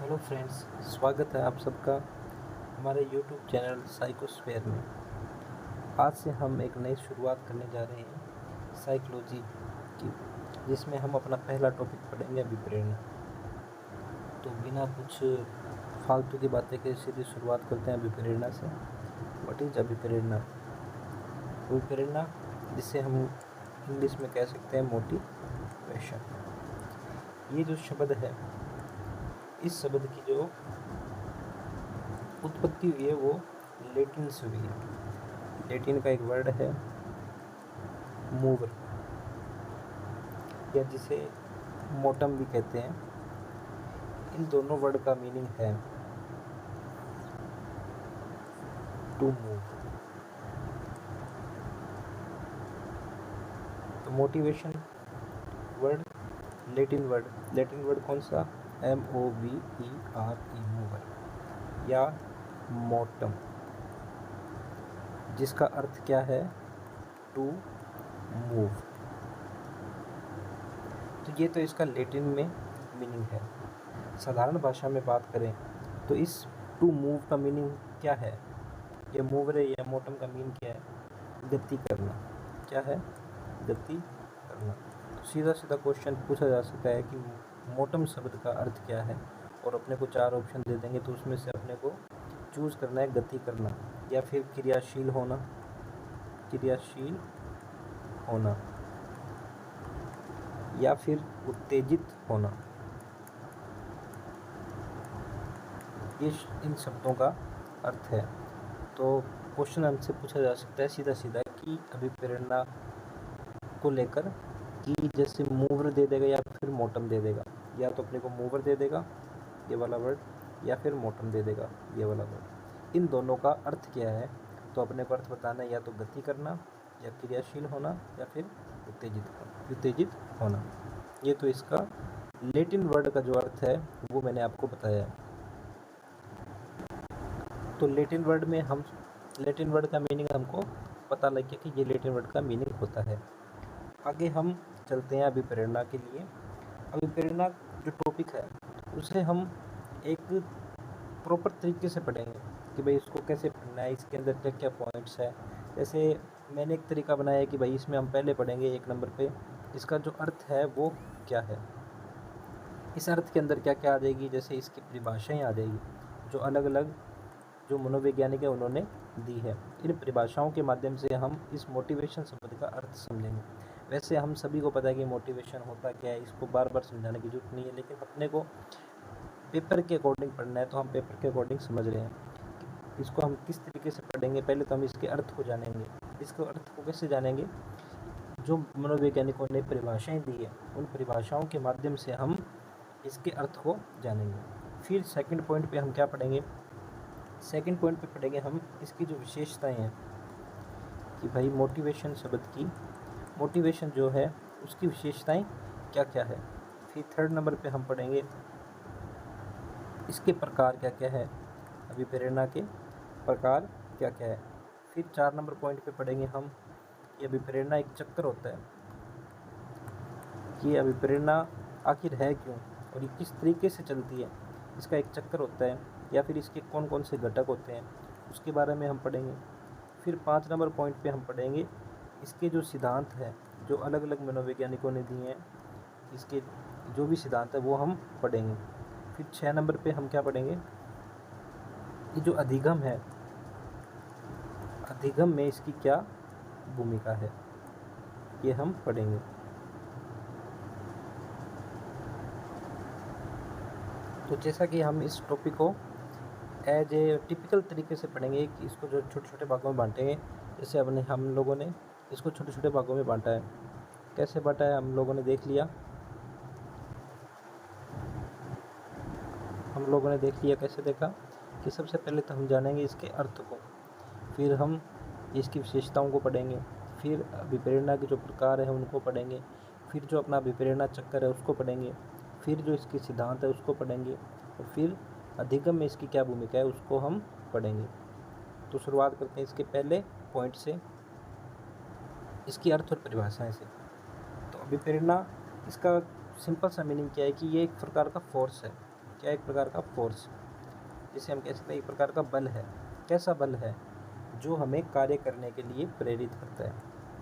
Hello friends, स्वागत है आप सबका हमारे यूट्यूब चैनल साइकोस्फेयर में। आज से हम एक नई शुरुआत करने जा रहे हैं साइकोलॉजी की, जिसमें हम अपना पहला टॉपिक पढ़ेंगे अभिप्रेरणा। तो बिना कुछ फालतू की बातें के सीधी शुरुआत करते हैं अभिप्रेरणा से। What is अभिप्रेरणा? अभिप्रेरणा, जिसे हम इंग्लिश में कह सकते हैं मोटिवेशन। ये जो शब्द है, इस शब्द की जो उत्पत्ति हुई है वो लैटिन से हुई है। लैटिन का एक वर्ड है मूवर, या जिसे मोटम भी कहते हैं। इन दोनों वर्ड का मीनिंग है टू मूव। तो मोटिवेशन वर्ड, लैटिन वर्ड कौन सा? MOVERE, मूवर या मोटम, जिसका अर्थ क्या है? To move. तो ये तो इसका लैटिन में मीनिंग है। साधारण भाषा में बात करें तो इस टू मूव का मीनिंग क्या है? ये मूवर या मोटम का मीनिंग क्या है? गति करना। क्या है? गति करना। तो सीधा सीधा क्वेश्चन पूछा जा सकता है कि मोटम शब्द का अर्थ क्या है, और अपने को 4 ऑप्शन दे देंगे तो उसमें से अपने को चूज करना है गति करना, या फिर क्रियाशील होना, या फिर उत्तेजित होना। ये इन शब्दों का अर्थ है। तो क्वेश्चन हमसे पूछा जा सकता है सीधा सीधा कि अभिप्रेरणा को लेकर कि जैसे मूवर दे देगा या फिर मोटम दे देगा, या तो अपने को मूवर दे देगा ये वाला वर्ड, या फिर मोटम दे देगा ये वाला वर्ड। इन दोनों का अर्थ क्या है? तो अपने को अर्थ बताना है, या तो गति करना, या क्रियाशील होना, या फिर उत्तेजित होना। ये तो इसका लैटिन वर्ड का जो अर्थ है वो मैंने आपको बताया है। तो लैटिन वर्ड का मीनिंग हमको पता लग गया कि ये लैटिन वर्ड का मीनिंग होता है। आगे हम चलते हैं अभिप्रेरणा के लिए। अभिप्रेरणा जो टॉपिक है उसे हम एक प्रॉपर तरीके से पढ़ेंगे कि भाई इसको कैसे पढ़ना है, इसके अंदर क्या क्या पॉइंट्स है। जैसे मैंने एक तरीका बनाया है कि भाई इसमें हम पहले पढ़ेंगे 1 नंबर पे इसका जो अर्थ है वो क्या है, इस अर्थ के अंदर क्या क्या आ जाएगी। जैसे इसकी परिभाषाएं आ जाएगी जो अलग अलग जो मनोवैज्ञानिक है उन्होंने दी है। इन परिभाषाओं के माध्यम से हम इस मोटिवेशन शब्द का अर्थ समझेंगे। वैसे हम सभी को पता है कि मोटिवेशन होता क्या है, इसको बार बार समझाने की जरूरत नहीं है, लेकिन अपने को पेपर के अकॉर्डिंग पढ़ना है तो हम पेपर के अकॉर्डिंग समझ रहे हैं। इसको हम किस तरीके से पढ़ेंगे? पहले तो हम इसके अर्थ को जानेंगे। इसके अर्थ को कैसे जानेंगे? जो मनोवैज्ञानिकों ने परिभाषाएं दी है उन परिभाषाओं के माध्यम से हम इसके अर्थ को जानेंगे। फिर सेकंड पॉइंट पे हम क्या पढ़ेंगे? सेकंड पॉइंट पे पढ़ेंगे हम इसकी जो विशेषताएं हैं कि भाई मोटिवेशन जो है उसकी विशेषताएं क्या क्या है। फिर थर्ड नंबर पे हम पढ़ेंगे इसके प्रकार क्या क्या है, अभिप्रेरणा के प्रकार क्या क्या है। फिर 4 नंबर पॉइंट पे पढ़ेंगे हम ये अभिप्रेरणा एक चक्कर होता है कि अभिप्रेरणा आखिर है क्यों और ये किस तरीके से चलती है, इसका एक चक्कर होता है, या फिर इसके कौन कौन से घटक होते हैं उसके बारे में हम पढ़ेंगे। फिर 5 नंबर पॉइंट पे हम पढ़ेंगे इसके जो सिद्धांत हैं जो अलग अलग मनोवैज्ञानिकों ने दिए हैं, इसके जो भी सिद्धांत है वो हम पढ़ेंगे। फिर 6 नंबर पे हम क्या पढ़ेंगे? ये जो अधिगम है, अधिगम में इसकी क्या भूमिका है, ये हम पढ़ेंगे। तो जैसा कि हम इस टॉपिक को एज ए टिपिकल तरीके से पढ़ेंगे कि इसको जो छोटे छोटे भागों में बांटेंगे। जैसे हम लोगों ने इसको छोटे छोटे भागों में बांटा है। कैसे बांटा है हम लोगों ने देख लिया। कैसे देखा कि सबसे पहले तो हम जानेंगे इसके अर्थ को, फिर हम इसकी विशेषताओं को पढ़ेंगे, फिर अभिप्रेरणा के जो प्रकार हैं उनको पढ़ेंगे, फिर जो अपना अभिप्रेरणा चक्कर है उसको पढ़ेंगे, फिर जो इसके सिद्धांत है उसको पढ़ेंगे, और फिर अधिगम में इसकी क्या भूमिका है उसको हम पढ़ेंगे। तो शुरुआत करते हैं इसके पहले पॉइंट से, इसकी अर्थ और परिभाषाएं से। तो अभिप्रेरणा, इसका सिंपल सा मीनिंग क्या है कि ये एक प्रकार का फोर्स है। क्या, एक प्रकार का फोर्स, जिसे हम कह सकते हैं एक प्रकार का बल है। कैसा बल है? जो हमें कार्य करने के लिए प्रेरित करता है,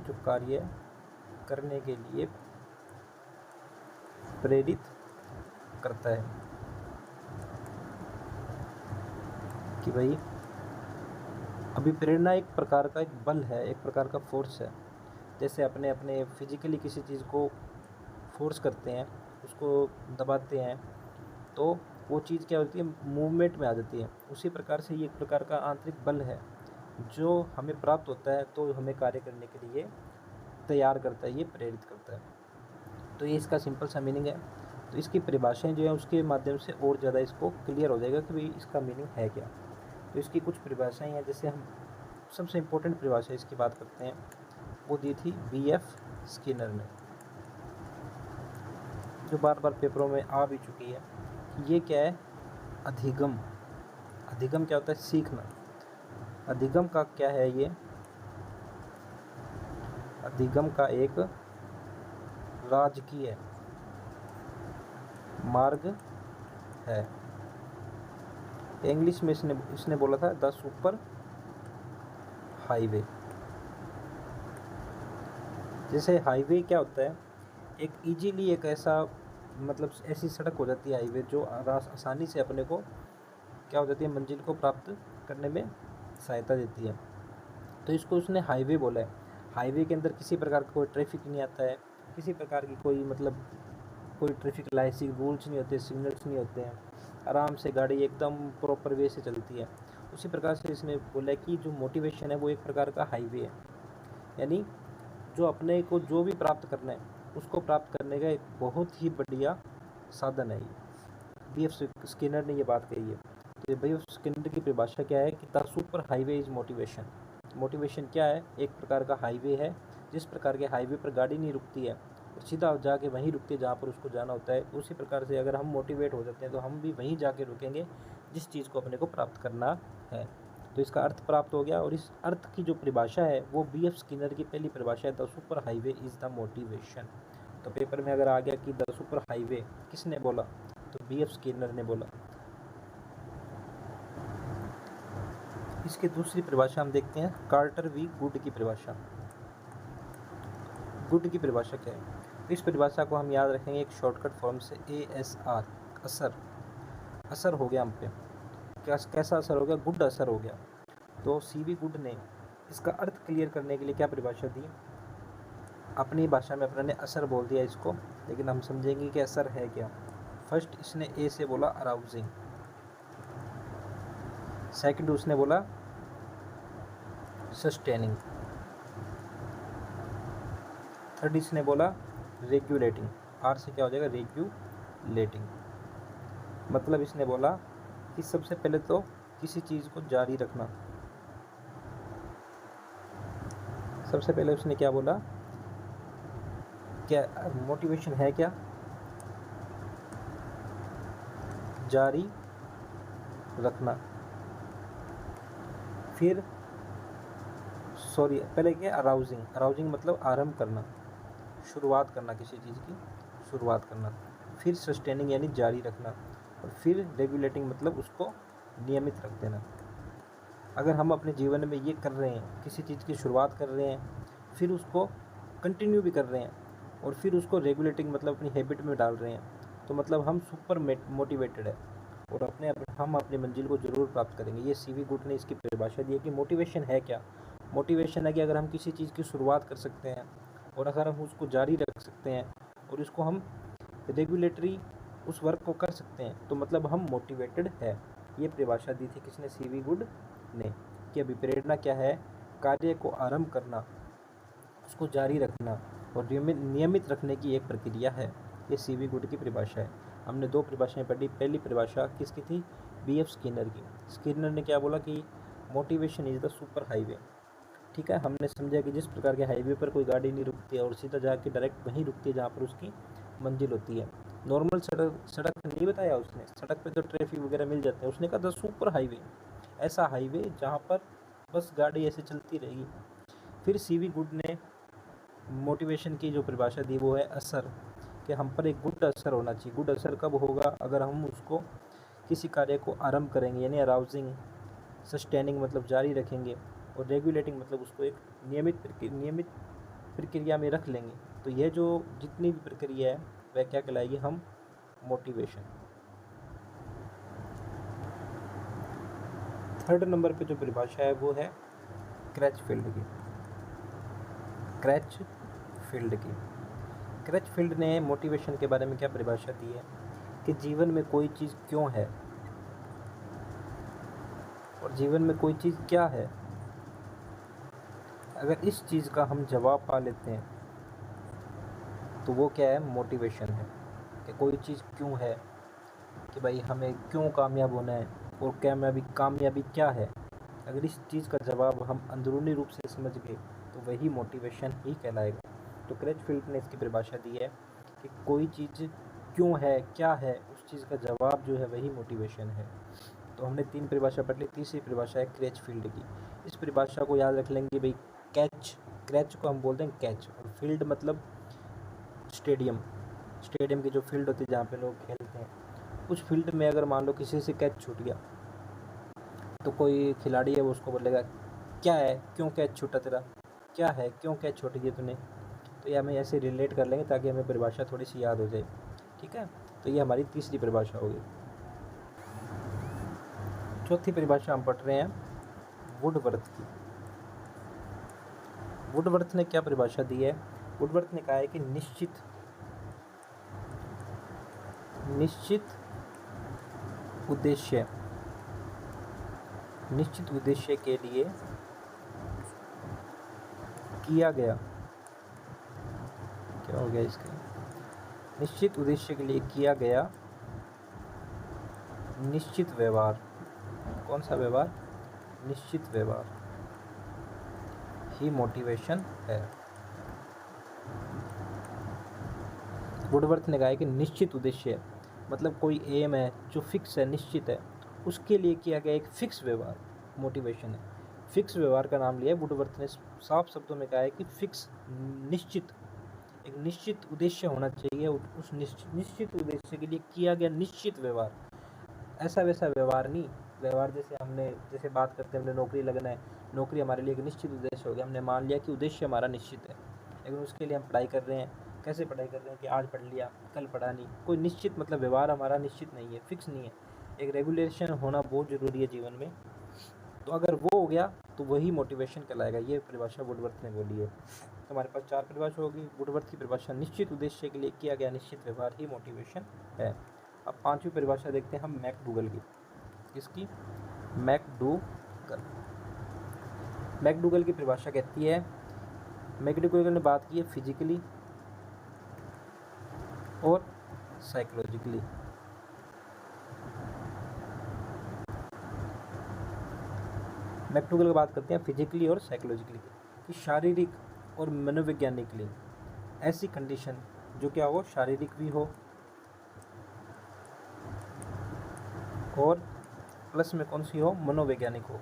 जो कार्य करने के लिए प्रेरित करता है कि भाई अभी प्रेरणा एक प्रकार का एक बल है, एक प्रकार का फोर्स है। जैसे अपने अपने फिजिकली किसी चीज़ को फोर्स करते हैं, उसको दबाते हैं, तो वो चीज़ क्या होती है, मूवमेंट में आ जाती है। उसी प्रकार से ये एक प्रकार का आंतरिक बल है जो हमें प्राप्त होता है, तो हमें कार्य करने के लिए तैयार करता है, ये प्रेरित करता है। तो ये इसका सिंपल सा मीनिंग है। तो इसकी परिभाषाएं जो है उसके माध्यम से और ज़्यादा इसको क्लियर हो जाएगा कि भाई इसका मीनिंग है क्या। तो इसकी कुछ परिभाषाएं हैं, जैसे हम सबसे इम्पोर्टेंट परिभाषा इसकी बात करते हैं, वो दी थी B.F. स्किनर ने, जो बार बार पेपरों में आ भी चुकी है। ये क्या है? अधिगम। अधिगम क्या होता है? सीखना। अधिगम का क्या है? ये अधिगम का एक राजकीय मार्ग है। इंग्लिश में इसने बोला था द सुपर हाईवे। जैसे हाईवे क्या होता है? एक इजीली एक ऐसा मतलब ऐसी सड़क हो जाती है हाईवे, जो आसानी से अपने को क्या हो जाती है, मंजिल को प्राप्त करने में सहायता देती है। तो इसको उसने हाईवे बोला है। हाईवे के अंदर किसी प्रकार का कोई ट्रैफिक नहीं आता है, किसी प्रकार की कोई मतलब कोई ट्रैफिक लाइसेंस रूल्स नहीं होते, सिग्नल्स नहीं होते हैं, आराम से गाड़ी एकदम प्रॉपर वे से चलती है। उसी प्रकार से इसने बोला कि जो मोटिवेशन है वो एक प्रकार का हाईवे है, यानी जो अपने को जो भी प्राप्त करना है उसको प्राप्त करने का एक बहुत ही बढ़िया साधन है ये। B.F. स्किनर ने ये बात कही है। तो B.F. स्किनर की परिभाषा क्या है कि the super highway is motivation. Motivation क्या है? एक प्रकार का हाईवे है। जिस प्रकार के हाईवे पर गाड़ी नहीं रुकती है और सीधा जाके वहीं रुकती है जहाँ पर उसको जाना होता है, उसी प्रकार से अगर हम मोटिवेट हो जाते हैं तो हम भी वहीं जाके रुकेंगे जिस चीज़ को अपने को प्राप्त करना है। तो इसका अर्थ प्राप्त हो गया, और इस अर्थ की जो परिभाषा है वो B.F. स्किनर की पहली परिभाषा है, the super highway is the motivation. तो पेपर में अगर आ गया कि द सुपर हाईवे किसने बोला, तो B.F. स्किनर ने बोला। इसकी दूसरी परिभाषा हम देखते हैं, कार्टर वी गुड की परिभाषा। गुड की परिभाषा क्या है? इस परिभाषा को हम याद रखेंगे एक शॉर्टकट फॉर्म से, ASR, असर। असर हो गया हम पे, कैसा असर हो गया? गुड असर हो गया। तो CV गुड ने इसका अर्थ क्लियर करने के लिए क्या परिभाषा दी? अपनी भाषा में अपने असर बोल दिया इसको, लेकिन हम समझेंगे कि असर है क्या। फर्स्ट इसने A से बोला अराउजिंग, सेकंड उसने बोला सस्टेनिंग, थर्ड इसने बोला रेगुलेटिंग। R से क्या हो जाएगा? रेगुलेटिंग। मतलब इसने बोला कि सबसे पहले तो किसी चीज़ को जारी रखना। सबसे पहले उसने क्या बोला? क्या मोटिवेशन है? क्या जारी रखना। फिर पहले क्या? अराउजिंग। अराउजिंग मतलब आरंभ करना, शुरुआत करना, किसी चीज़ की शुरुआत करना। फिर सस्टेनिंग यानी जारी रखना, और फिर रेगुलेटिंग मतलब उसको नियमित रख देना। अगर हम अपने जीवन में ये कर रहे हैं, किसी चीज़ की शुरुआत कर रहे हैं, फिर उसको कंटिन्यू भी कर रहे हैं, और फिर उसको रेगुलेटिंग मतलब अपनी हैबिट में डाल रहे हैं, तो मतलब हम सुपर मोटिवेटेड है, और हम अपनी मंजिल को ज़रूर प्राप्त करेंगे। ये CV गुड ने इसकी परिभाषा दी है कि मोटिवेशन है क्या। मोटिवेशन है कि अगर हम किसी चीज़ की शुरुआत कर सकते हैं, और अगर हम उसको जारी रख सकते हैं, और इसको हम रेगुलेटरी उस वर्क को कर सकते हैं, तो मतलब हम मोटिवेटेड है। ये परिभाषा दी थी किसने? CV गुड ने। कि अभी प्रेरणा क्या है? कार्य को आरंभ करना, उसको जारी रखना और नियमित रखने की एक प्रक्रिया है। ये CV गुड की परिभाषा है। हमने दो परिभाषाएं पढ़ी। पहली परिभाषा किसकी थी? B.F. स्किनर की। स्किनर ने क्या बोला कि motivation is the super highway. ठीक है, हमने समझा कि जिस प्रकार के हाईवे पर कोई गाड़ी नहीं रुकती है और सीधा जाके डायरेक्ट वहीं रुकती है जहाँ पर उसकी मंजिल होती है। नॉर्मल सड़क नहीं बताया उसने, सड़क पे तो ट्रैफिक वगैरह मिल जाते हैं। उसने कहा द सुपर हाईवे, ऐसा हाईवे जहाँ पर बस गाड़ी ऐसे चलती रहेगी। फिर CV गुड ने मोटिवेशन की जो परिभाषा दी वो है असर, कि हम पर एक गुड असर होना चाहिए। गुड असर कब होगा? अगर हम उसको किसी कार्य को आरंभ करेंगे, यानी अराउजिंग, सस्टेनिंग मतलब जारी रखेंगे, और रेगुलेटिंग मतलब उसको एक नियमित प्रक्रिया में रख लेंगे। तो यह जो जितनी भी प्रक्रिया है वह क्या कहलाएगी? हम मोटिवेशन। थर्ड नंबर पे जो परिभाषा है वो है क्रैचफील्ड की। क्रैचफील्ड ने मोटिवेशन के बारे में क्या परिभाषा दी है कि जीवन में कोई चीज़ क्यों है और जीवन में कोई चीज़ क्या है। अगर इस चीज़ का हम जवाब पा लेते हैं तो वो क्या है? मोटिवेशन है। कि कोई चीज़ क्यों है, कि भाई हमें क्यों कामयाब होना है और कामयाबी क्या है। अगर इस चीज़ का जवाब हम अंदरूनी रूप से समझ गए तो वही मोटिवेशन ही कहलाएगा। तो क्रैचफील्ड ने इसकी परिभाषा दी है कि कोई चीज़ क्यों है, क्या है, उस चीज़ का जवाब जो है वही मोटिवेशन है। तो हमने 3 परिभाषा पढ़ ली। तीसरी परिभाषा है क्रैचफील्ड की। इस परिभाषा को याद रख लेंगे भाई। क्रैच को हम बोलते हैं कैच, और फील्ड मतलब स्टेडियम की जो फील्ड होती है जहाँ पे लोग खेलते हैं। उस फील्ड में अगर मान लो किसी से कैच छूट गया तो कोई खिलाड़ी है वो उसको बोलेगा क्या है, क्यों कैच छूटा तेरा, क्या है, क्यों कैच छूट गई तूने। तो ये हमें ऐसे रिलेट कर लेंगे ताकि हमें परिभाषा थोड़ी सी याद हो जाए। ठीक है, तो ये हमारी तीसरी परिभाषा होगी। चौथी परिभाषा हम पढ़ रहे हैं वुडवर्थ की। वुडवर्थ ने क्या परिभाषा दी है? वुडवर्थ ने कहा है कि निश्चित उद्देश्य के लिए किया गया, क्या हो गया इसका? निश्चित उद्देश्य के लिए किया गया निश्चित व्यवहार। कौन सा व्यवहार? निश्चित व्यवहार ही मोटिवेशन है। वुडवर्थ ने कहा है कि निश्चित उद्देश्य मतलब कोई एम है जो फिक्स है, निश्चित है, उसके लिए किया गया एक फिक्स व्यवहार मोटिवेशन है। फिक्स व्यवहार का नाम लिया है वुडवर्थ ने। साफ शब्दों में कहा है कि फिक्स, एक निश्चित उद्देश्य होना चाहिए, उस निश्चित उद्देश्य के लिए किया गया निश्चित व्यवहार। ऐसा वैसा व्यवहार नहीं। व्यवहार जैसे बात करते हैं हमने नौकरी लगना है, नौकरी हमारे लिए एक निश्चित उद्देश्य हो गया। हमने मान लिया कि उद्देश्य हमारा निश्चित है, लेकिन उसके लिए हम पढ़ाई कर रहे हैं। कैसे पढ़ाई कर रहे हैं कि आज पढ़ लिया कल पढ़ा नहीं। कोई निश्चित मतलब व्यवहार हमारा निश्चित नहीं है, फिक्स नहीं है। एक रेगुलेशन होना बहुत ज़रूरी है जीवन में। तो अगर वो हो गया तो वही मोटिवेशन कहलाएगा। ये परिभाषा वुडवर्थ ने बोली है। तो हमारे पास 4 परिभाषा होगी। वुडवर्थ की परिभाषा निश्चित उद्देश्य के लिए किया गया निश्चित व्यवहार ही मोटिवेशन है। अब 5वीं परिभाषा देखते हैं हम मैकडूगल की। किसकी? मैकडूगल की परिभाषा कहती है, मैकडूगल ने बात की है फिजिकली और साइकोलॉजिकली। मैकडूगल की बात करते हैं फिजिकली और साइकोलॉजिकली कि शारीरिक और मनोवैज्ञानिकली ऐसी कंडीशन जो क्या हो, शारीरिक भी हो और प्लस में कौन सी हो, मनोवैज्ञानिक हो,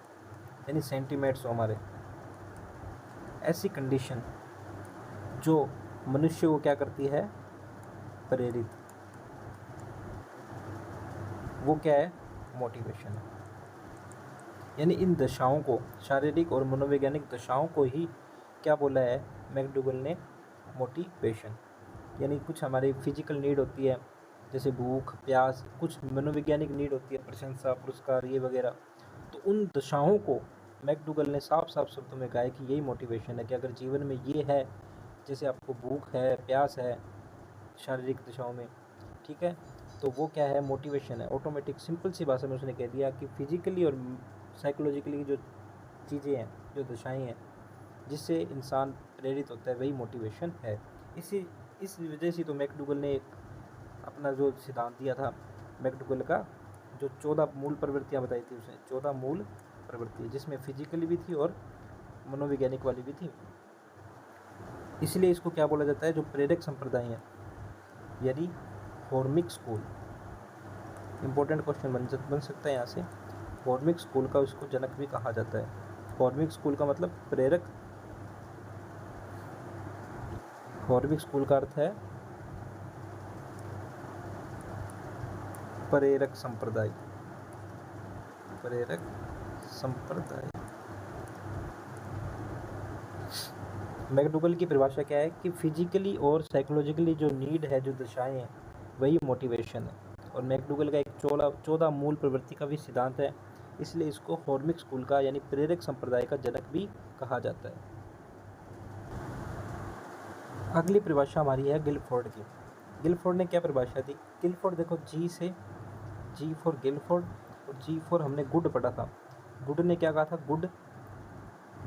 यानी सेंटिमेंट्स हो हमारे। ऐसी कंडीशन जो मनुष्य को क्या करती है, प्रेरित, वो क्या है, मोटिवेशन है। यानी इन दशाओं को, शारीरिक और मनोवैज्ञानिक दशाओं को ही क्या बोला है मैकडूगल ने, मोटिवेशन। यानी कुछ हमारी फिजिकल नीड होती है जैसे भूख प्यास, कुछ मनोवैज्ञानिक नीड होती है प्रशंसा पुरस्कार ये वगैरह। तो उन दशाओं को मैकडूगल ने साफ शब्दों में कहा है कि यही मोटिवेशन है। कि अगर जीवन में ये है, जैसे आपको भूख है प्यास है शारीरिक दशाओं में, ठीक है, तो वो क्या है, मोटिवेशन है। ऑटोमेटिक सिंपल सी भाषा में उसने कह दिया कि फिजिकली और साइकोलॉजिकली जो चीज़ें हैं, जो दशाएं हैं जिससे इंसान प्रेरित होता है, वही मोटिवेशन है। इस वजह से तो मैकडूगल ने एक अपना जो सिद्धांत दिया था, मैकडूगल का जो 14 मूल प्रवृत्तियाँ बताई थी उसने, 14 मूल प्रवृत्ति जिसमें फिजिकली भी थी और मनोवैज्ञानिक वाली भी थी। इसलिए इसको क्या बोला जाता है, जो प्रेरक संप्रदाय हैं, यानी हॉर्मिक स्कूल। इम्पोर्टेंट क्वेश्चन बन सकता है यहाँ से। हॉर्मिक स्कूल का उसको जनक भी कहा जाता है। हॉर्मिक स्कूल का मतलब प्रेरक, हॉर्मिक स्कूल का अर्थ है प्रेरक संप्रदाय। प्रेरक संप्रदाय। मैकडूगल की परिभाषा क्या है कि फिजिकली और साइकोलॉजिकली जो नीड है, जो दशाएं हैं, वही मोटिवेशन है। और मैकडूगल का एक 14 मूल प्रवृत्ति का भी सिद्धांत है, इसलिए इसको हॉर्मिक स्कूल का यानी प्रेरक संप्रदाय का जनक भी कहा जाता है। अगली परिभाषा हमारी है गिलफोर्ड की। गिलफोर्ड ने क्या परिभाषा दी? गिलफोर्ड देखो, जी फॉर गिलफोर्ड और जी फॉर हमने गुड पढ़ा था। गुड ने क्या कहा था?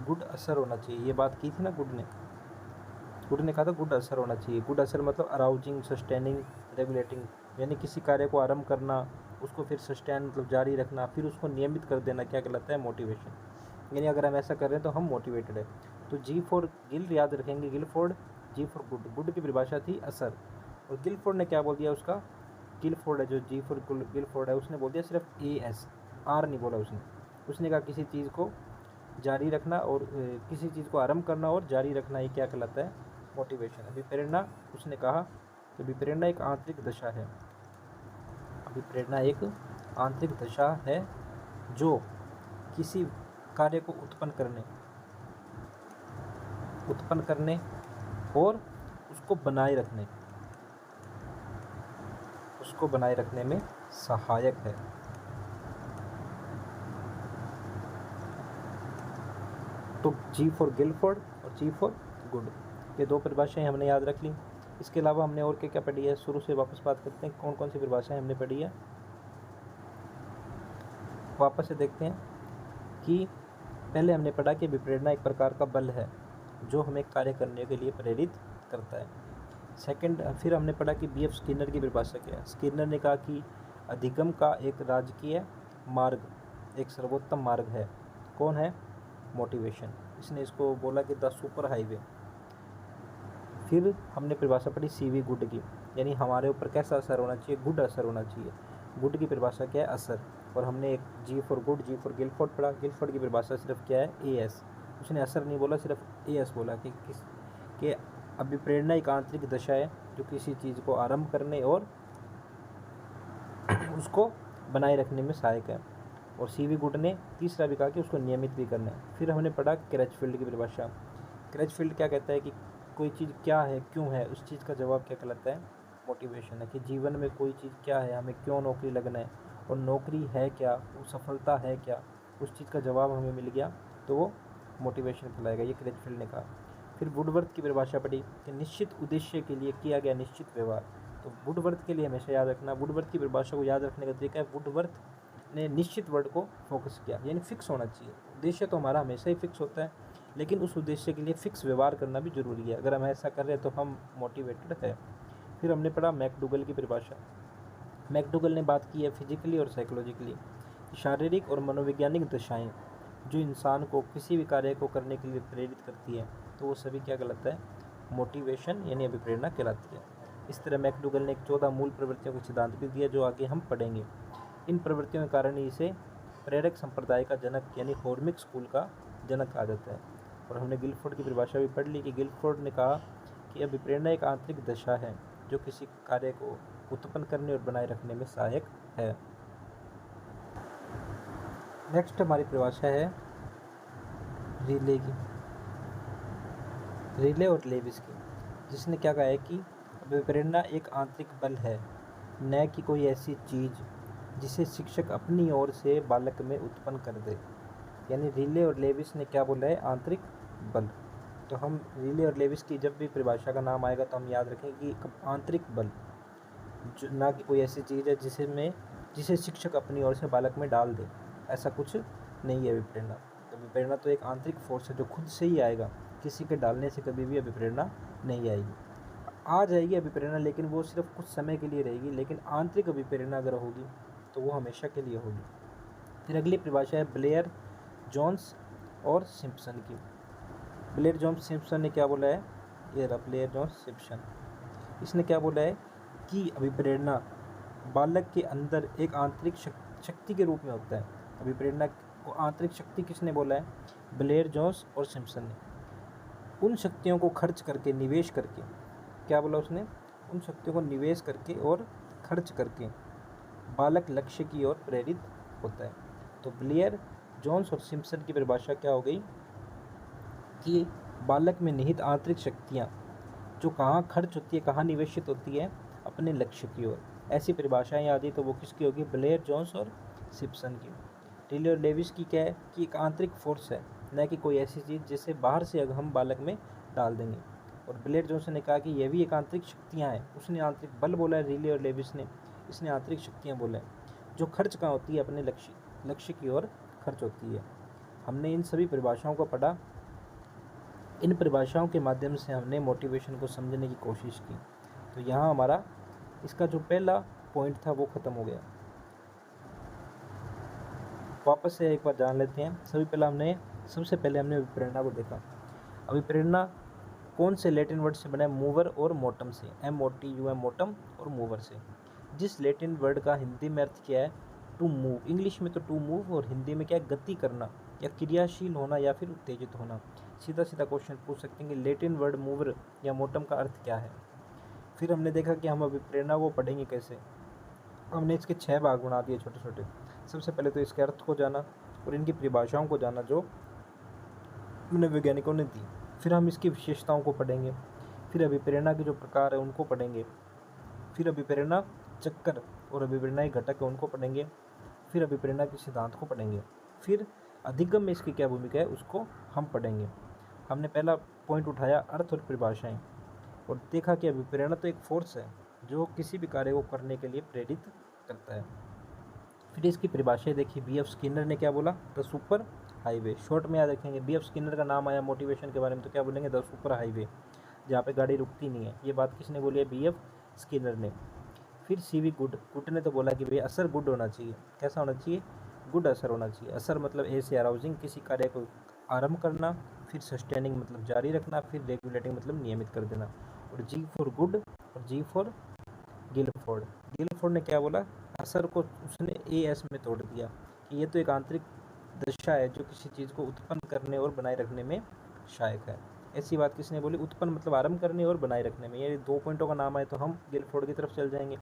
गुड असर होना चाहिए, ये बात की थी ना। गुड ने कहा था गुड असर होना चाहिए। गुड असर मतलब अराउजिंग, सस्टेनिंग, रेगुलेटिंग, यानी किसी कार्य को आरंभ करना, उसको फिर सस्टेन मतलब जारी रखना, फिर उसको नियमित कर देना, क्या कहलाता है? मोटिवेशन। यानी अगर हम ऐसा कर रहे हैं तो हम मोटिवेटेड है। तो जी फॉर गिल याद रखेंगे, Guilford, G for good. Good की परिभाषा थी असर, और गिलफोर्ड ने क्या बोल दिया उसका? गिलफोर्ड है जो जी फॉर गिलफोर्ड है, उसने बोल दिया सिर्फ AS, आर नहीं बोला उसने कहा किसी चीज़ को जारी रखना और किसी चीज़ को आरंभ करना और जारी रखना, ये क्या कहलाता है? मोटिवेशन। अभिप्रेरणा, उसने कहा कि अभिप्रेरणा एक आंतरिक दशा है। अभिप्रेरणा एक आंतरिक दशा है जो किसी कार्य को उत्पन्न करने और उसको बनाए रखने में सहायक है। तो जी फॉर गिलफोर्ड और जी फॉर गुड, ये दो परिभाषाएं हमने याद रख ली। इसके अलावा हमने और क्या क्या पढ़ी है? शुरू से वापस बात करते हैं, कौन कौन सी परिभाषाएं हमने पढ़ी है। वापस से देखते हैं कि पहले हमने पढ़ा कि विप्रेरणा एक प्रकार का बल है जो हमें कार्य करने के लिए प्रेरित करता है। फिर हमने पढ़ा कि BF स्किनर की परिभाषा क्या है। स्किनर ने कहा कि अधिगम का एक राजकीय मार्ग, एक सर्वोत्तम मार्ग है। कौन है? मोटिवेशन। इसने इसको बोला कि द सुपर हाईवे। फिर हमने परिभाषा पढ़ी CV गुड की, यानी हमारे ऊपर कैसा असर होना चाहिए? गुड असर होना चाहिए। गुड की परिभाषा क्या है? असर। और हमने एक G for good, G for Guilford पढ़ा। गिलफोर्ड की परिभाषा सिर्फ क्या है? AS। उसने असर नहीं बोला, सिर्फ AS बोला कि अभिप्रेरणा एक आंतरिक दशा है जो किसी चीज़ को आरंभ करने और उसको बनाए रखने में सहायक है। और CV गुड ने तीसरा भी कहा कि उसको नियमित भी करना है। फिर हमने पढ़ा क्रैचफील्ड की परिभाषा। क्रैचफील्ड क्या कहता है कि कोई चीज़ क्या है, क्यों है, उस चीज़ का जवाब क्या कहलाता है? मोटिवेशन है। कि जीवन में कोई चीज़ क्या है, हमें क्यों नौकरी लगना है, और नौकरी है क्या, वो सफलता है क्या, उस चीज़ का जवाब हमें मिल गया तो वो मोटिवेशन कहलाएगा, ये क्रैचफील्ड ने कहा। फिर वुडवर्थ की परिभाषा पढ़ी कि निश्चित उद्देश्य के लिए किया गया निश्चित व्यवहार। तो वुडवर्थ के लिए हमेशा याद रखना, वुडवर्थ की परिभाषा को याद रखने का तरीका है, वुडवर्थ ने निश्चित वर्ड को फोकस किया, यानी फिक्स होना चाहिए। उद्देश्य तो हमारा हमेशा ही फिक्स होता है, लेकिन उस उद्देश्य के लिए फिक्स व्यवहार करना भी जरूरी है। अगर हम ऐसा कर रहे हैं तो हम मोटिवेटेड है। फिर हमने पढ़ा मैकडूगल की परिभाषा। मैकडूगल ने बात की है फिजिकली और साइकोलॉजिकली, शारीरिक और मनोवैज्ञानिक दशाएं जो इंसान को किसी भी कार्य को करने के लिए प्रेरित करती है, तो वो सभी क्या कहलाता है? मोटिवेशन यानी अभिप्रेरणा कहलाती है। इस तरह मैकडूगल ने एक 14 मूल प्रवृत्तियों का सिद्धांत भी दिया जो आगे हम पढ़ेंगे। इन प्रवृत्तियों के कारण इसे प्रेरक संप्रदाय का जनक यानी हॉर्मिक स्कूल का जनक कहा जाता है। और हमने गिलफोर्ड की परिभाषा भी पढ़ ली कि गिलफोर्ड ने कहा कि अभिप्रेरणा एक आंतरिक दशा है जो किसी कार्य को उत्पन्न करने और बनाए रखने में सहायक है। नेक्स्ट हमारी परिभाषा है रिले की, रिले और लेविस की, जिसने क्या कहा है कि अभिप्रेरणा एक आंतरिक बल है, न कि कोई ऐसी चीज़ जिसे शिक्षक अपनी ओर से बालक में उत्पन्न कर दे। यानी रिले और लेविस ने क्या बोला है? आंतरिक बल। तो हम रिले और लेविस की जब भी परिभाषा का नाम आएगा तो हम याद रखें कि आंतरिक बल, जो ना कि कोई ऐसी चीज़ है जिसे शिक्षक अपनी ओर से बालक में डाल दे, ऐसा कुछ नहीं है अभिप्रेरणा। तो अभिप्रेरणा तो एक आंतरिक फोर्स है जो खुद से ही आएगा, किसी के डालने से कभी भी अभिप्रेरणा नहीं आएगी। आ जाएगी अभिप्रेरणा, लेकिन वो सिर्फ कुछ समय के लिए रहेगी, लेकिन आंतरिक अभिप्रेरणा अगर होगी तो वो हमेशा के लिए होगी। फिर अगली परिभाषा है ब्लेयर, जोन्स और सिम्पसन की। ब्लेयर, जोन्स, सिम्पसन ने क्या बोला है? ये रहा ब्लेयर, जोन्स, सिम्पसन। इसने क्या बोला है कि अभिप्रेरणा बालक के अंदर एक आंतरिक शक्ति के रूप में होता है। अभिप्रेरणा को आंतरिक शक्ति किसने बोला है? ब्लेयर, जोन्स और सिम्पसन ने। उन शक्तियों को खर्च करके, निवेश करके, क्या बोला उसने? उन शक्तियों को निवेश करके और खर्च करके बालक लक्ष्य की ओर प्रेरित होता है। तो ब्लेयर, जोन्स और सिम्पसन की परिभाषा क्या हो गई कि बालक में निहित आंतरिक शक्तियाँ जो कहाँ खर्च होती है, कहाँ निवेशित होती है, अपने लक्ष्य की ओर। ऐसी परिभाषाएं याद है तो वो किसकी होगी? ब्लेयर, जोन्स और सिम्पसन की। टिले और लेविस की क्या है कि एक आंतरिक फोर्स है, न कि कोई ऐसी चीज़ जिसे बाहर से अगर हम बालक में डाल देंगे। और ब्लेयर जोन्स ने कहा कि यह भी एक आंतरिक शक्तियाँ हैं। उसने आंतरिक बल बोला है, रिले और लेविस ने इसने आंतरिक शक्तियाँ बोला है जो खर्च कहाँ होती है? अपने लक्ष्य की ओर खर्च होती है। हमने इन सभी परिभाषाओं को पढ़ा। इन परिभाषाओं के माध्यम से हमने मोटिवेशन को समझने की कोशिश की। तो यहाँ हमारा इसका जो पहला पॉइंट था वो ख़त्म हो गया। वापस से एक बार जान लेते हैं। सबसे पहले हमने अभिप्रेरणा को देखा। अभिप्रेरणा कौन से लैटिन वर्ड से बना है? मूवर और मोटम से। MOTUM, मोटम और मूवर से। जिस लैटिन वर्ड का हिंदी में अर्थ क्या है? To move. इंग्लिश में तो टू मूव और हिंदी में क्या है? गति करना या क्रियाशील होना या फिर उत्तेजित होना। सीधा सीधा क्वेश्चन पूछ सकते हैं कि लैटिन वर्ड मूवर या मोटम का अर्थ क्या है। फिर हमने देखा कि हम अभिप्रेरणा को पढ़ेंगे कैसे। हमने इसके 6 भाग बना दिए छोटे छोटे। सबसे पहले तो इसके अर्थ को जाना और इनकी परिभाषाओं को जाना जो हमने वैज्ञानिकों ने दी। फिर हम इसकी विशेषताओं को पढ़ेंगे। फिर अभिप्रेरणा के जो प्रकार है उनको पढ़ेंगे। फिर अभिप्रेरणा चक्कर और अभिप्रेरणा घटक है उनको पढ़ेंगे। फिर अभिप्रेरणा के सिद्धांत को पढ़ेंगे। फिर अधिगम में इसकी क्या भूमिका है उसको हम पढ़ेंगे। हमने पहला पॉइंट उठाया अर्थ और परिभाषाएं और देखा कि अभिप्रेरणा तो एक फोर्स है जो किसी भी कार्य को करने के लिए प्रेरित करता है। फिर इसकी परिभाषाएं देखी। BF स्किनर ने क्या बोला? The super highway. शॉर्ट में याद रखेंगे, BF स्किनर का नाम आया मोटिवेशन के बारे में तो क्या बोलेंगे? द सुपर हाईवे, जहाँ पे गाड़ी रुकती नहीं है। ये बात किसने बोली है? BF स्किनर ने। फिर CV गुड ने तो बोला कि भाई असर गुड होना चाहिए। कैसा होना चाहिए? गुड असर होना चाहिए। असर मतलब ए से अराउजिंग, किसी कार्य को आरंभ करना। फिर सस्टेनिंग मतलब जारी रखना। फिर रेगुलेटिंग मतलब नियमित कर देना। और G फॉर गुड और G फॉर गिलफोर्ड ने क्या बोला? असर को उसने AS में तोड़ दिया कि ये तो एक आंतरिक दशा है जो किसी चीज़ को उत्पन्न करने और बनाए रखने में सहायक है। ऐसी बात किसने बोली? उत्पन्न मतलब आरंभ करने और बनाए रखने में। ये 2 पॉइंटों का नाम आए तो हम गिलफोर्ड की तरफ चल जाएंगे।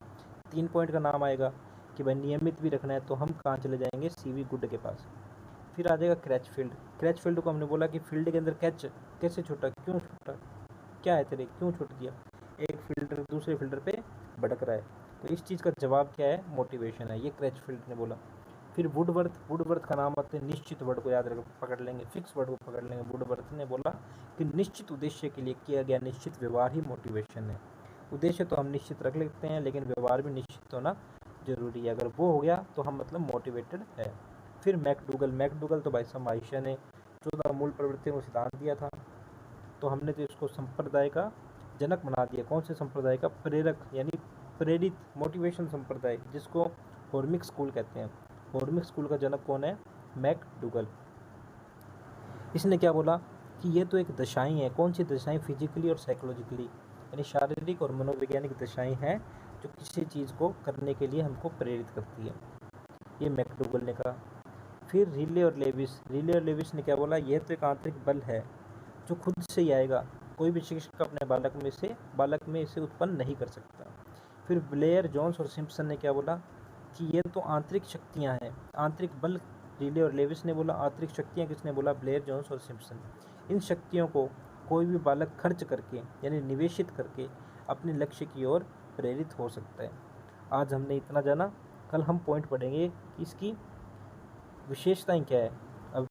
3 पॉइंट का नाम आएगा कि भाई नियमित भी रखना है तो हम कहाँ चले जाएंगे? CV गुड के पास। फिर आ जाएगा क्रैचफील्ड को हमने बोला कि फील्ड के अंदर कैच कैसे छूटा, क्यों छूटा, क्या है तेरे, क्यों छूट दिया? एक फील्डर दूसरे फील्डर पे भटक रहा है, तो इस चीज़ का जवाब क्या है? मोटिवेशन है। ये क्रैचफील्ड ने बोला। फिर वुडवर्थ का नाम आते हैं निश्चित वर्ड को याद रख पकड़ लेंगे, फिक्स वर्ड को पकड़ लेंगे। वुडवर्थ ने बोला कि निश्चित उद्देश्य के लिए किया गया निश्चित व्यवहार ही मोटिवेशन है। उद्देश्य तो हम निश्चित रख लेते हैं लेकिन व्यवहार भी निश्चित होना जरूरी है। अगर वो हो गया तो हम मतलब मोटिवेटेड है। फिर मैकडूगल तो भाई साहब आयशा ने 14 मूल प्रवृत्तियों को सिद्धांत दिया था, तो हमने तो इसको संप्रदाय का जनक बना दिया। कौन से संप्रदाय का? प्रेरक यानी प्रेरित मोटिवेशन संप्रदाय, जिसको हॉर्मिक स्कूल कहते हैं। हॉर्मिक स्कूल का जनक कौन है? मैकडूगल। इसने क्या बोला कि ये तो एक दशाएं हैं। कौन सी दशाएं? फिजिकली और साइकोलॉजिकली, यानी शारीरिक और मनोवैज्ञानिक दशाएं हैं जो किसी चीज़ को करने के लिए हमको प्रेरित करती है। ये मैकडूगल ने कहा। फिर रिले और लेविस ने क्या बोला? यह तो एक आंतरिक बल है जो खुद से ही आएगा, कोई भी शिक्षक अपने बालक में इसे उत्पन्न नहीं कर सकता। फिर ब्लेयर, जोन्स और सिम्पसन ने क्या बोला कि ये तो आंतरिक शक्तियाँ हैं, आंतरिक बल। रिले और लेविस ने बोला। आंतरिक शक्तियाँ किसने बोला? ब्लेयर, जोन्स और सिम्पसन। इन शक्तियों को कोई भी बालक खर्च करके यानी निवेशित करके अपने लक्ष्य की ओर प्रेरित हो सकता है। आज हमने इतना जाना। कल हम पॉइंट पढ़ेंगे कि इसकी विशेषताएं क्या है,